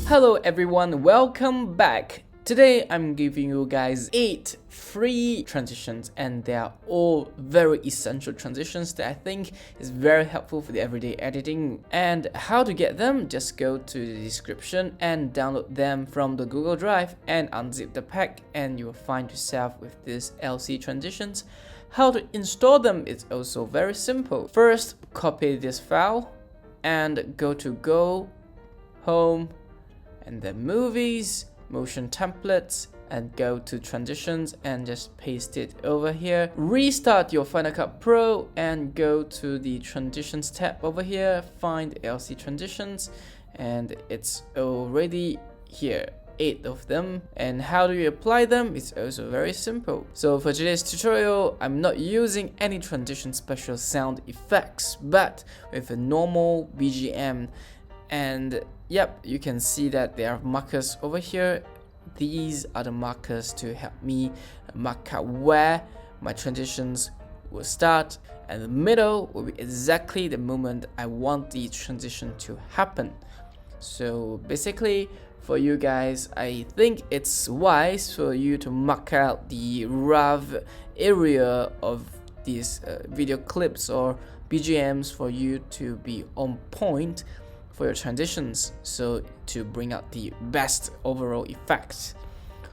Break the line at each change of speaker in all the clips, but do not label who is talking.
Hello everyone, welcome back. Today I'm giving you guys 8 free transitions, and they are all very essential transitions that I think is very helpful for the everyday editing. And how to get them, just go to the description and download them from the Google Drive and unzip the pack, and you will find yourself with these LC transitions. How to install them is also very simple. First, copy this file and go to Go, Home, and then Movies, Motion Templates, and go to Transitions and just paste it over here. Restart your Final Cut Pro and go to the Transitions tab over here, find LC Transitions, and it's already here. 8 of them. And how do you apply them? It's also very simple. So for today's tutorial, I'm not using any transition special sound effects, but with a normal BGM. And yep, you can see that there are markers over here. These are the markers to help me mark out where my transitions will start, and the middle will be exactly the moment I want the transition to happen. So basically, for you guys, I think it's wise for you to mark out the rough area of these video clips or BGMs for you to be on point for your transitions, so to bring out the best overall effect.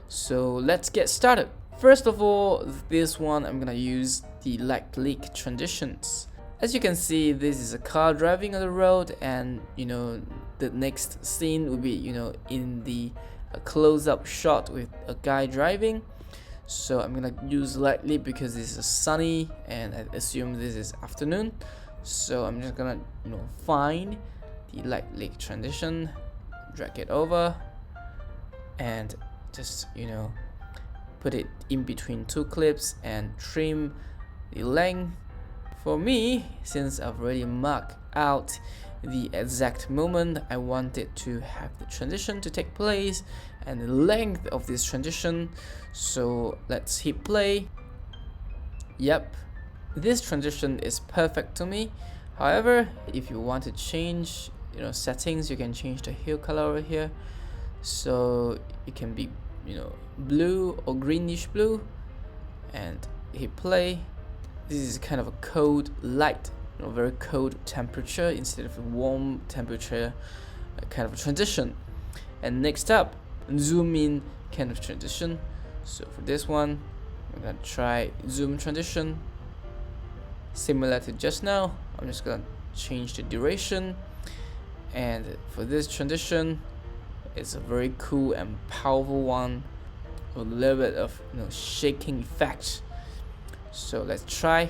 So let's get started. First of all, this one I'm gonna use the light leak transitions. As you can see, this is a car driving on the road, and the next scene will be in the close-up shot with a guy driving. So I'm gonna use light leak because this is sunny and I assume this is afternoon. So I'm just gonna find the light leak transition, drag it over, and just put it in between 2 clips and trim the length. For me, since I've already marked out the exact moment I wanted to have the transition to take place and the length of this transition, so let's hit play. Yep, this transition is perfect to me. However, if you want to change settings, you can change the hue color over here, so it can be blue or greenish blue, and hit play. This is kind of a cold light, very cold temperature instead of a warm temperature kind of a transition. And next up, zoom in kind of transition. So for this one, I'm gonna try zoom transition. Similar to just now, I'm just gonna change the duration. And for this transition, it's a very cool and powerful one with a little bit of shaking effect. So let's try.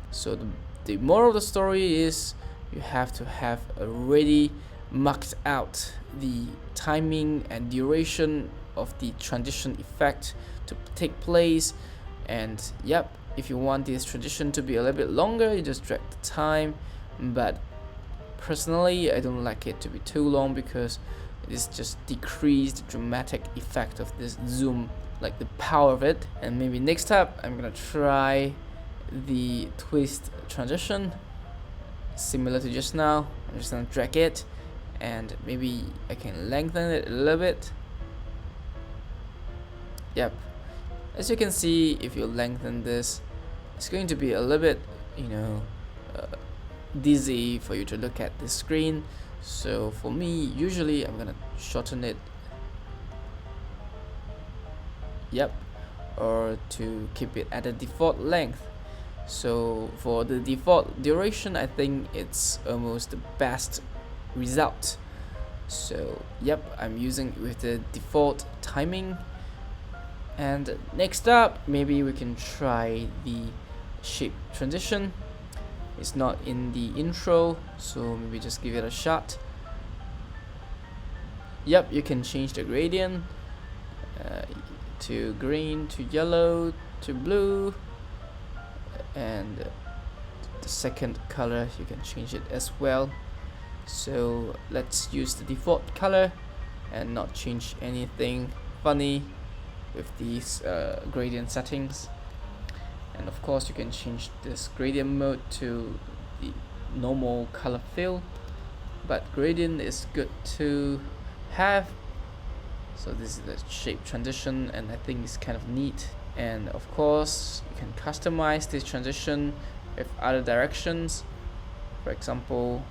So the moral of the story is you have to have already marked out the timing and duration of the transition effect to take place. And yep, if you want this transition to be a little bit longer, you just drag the time. But personally, I don't like it to be too long because this just decreased the dramatic effect of this zoom, like the power of it. And maybe next up, I'm gonna try the twist transition, similar to just now. I'm just gonna drag it, and maybe I can lengthen it a little bit. Yep, as you can see, if you lengthen this, it's going to be a little bit dizzy for you to look at the screen. So for me, usually I'm gonna shorten it. Yep, or to keep it at the default length. So for the default duration, I think it's almost the best result. So yep, I'm using with the default timing. And next up, maybe we can try the shape transition. It's not in the intro, so maybe just give it a shot. Yep, you can change the gradient to green, to yellow, to blue, and the second color you can change it as well. So let's use the default color and not change anything funny with these gradient settings. And of course you can change this gradient mode to the normal color fill. but gradient is good to have. So this is the shape transition, and I think it's kind of neat. And of course, you can customize this transition with other directions. For example,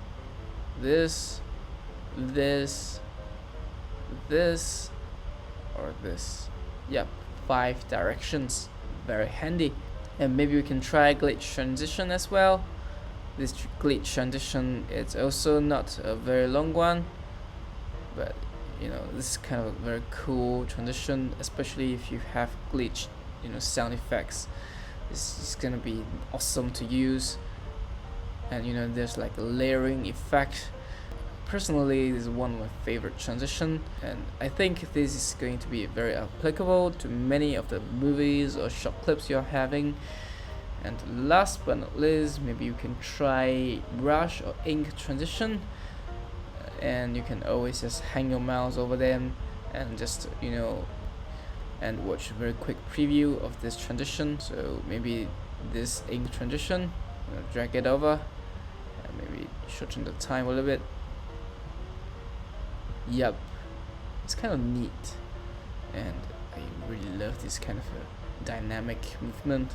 this, or this. Yep, 5 directions. Very handy. And maybe we can try glitch transition as well. This glitch transition is also not a very long one, but this is kind of a very cool transition, especially if you have glitch sound effects. It's gonna be awesome to use. And there's like a layering effect. Personally, this is one of my favorite transition, and I think this is going to be very applicable to many of the movies or short clips you're having. And last but not least, maybe you can try brush or ink transition, and you can always just hang your mouse over them and just and watch a very quick preview of this transition. So maybe this ink transition, drag it over and maybe shorten the time a little bit. Yep, it's kind of neat, and I really love this kind of a dynamic movement.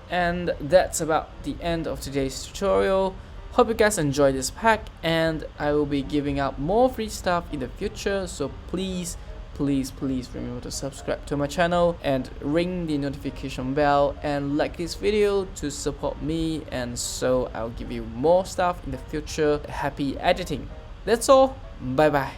And that's about the end of today's tutorial. Hope you guys enjoyed this pack, and I will be giving out more free stuff in the future, so please remember to subscribe to my channel and ring the notification bell and like this video to support me, and so I'll give you more stuff in the future. Happy editing. That's all. Bye bye.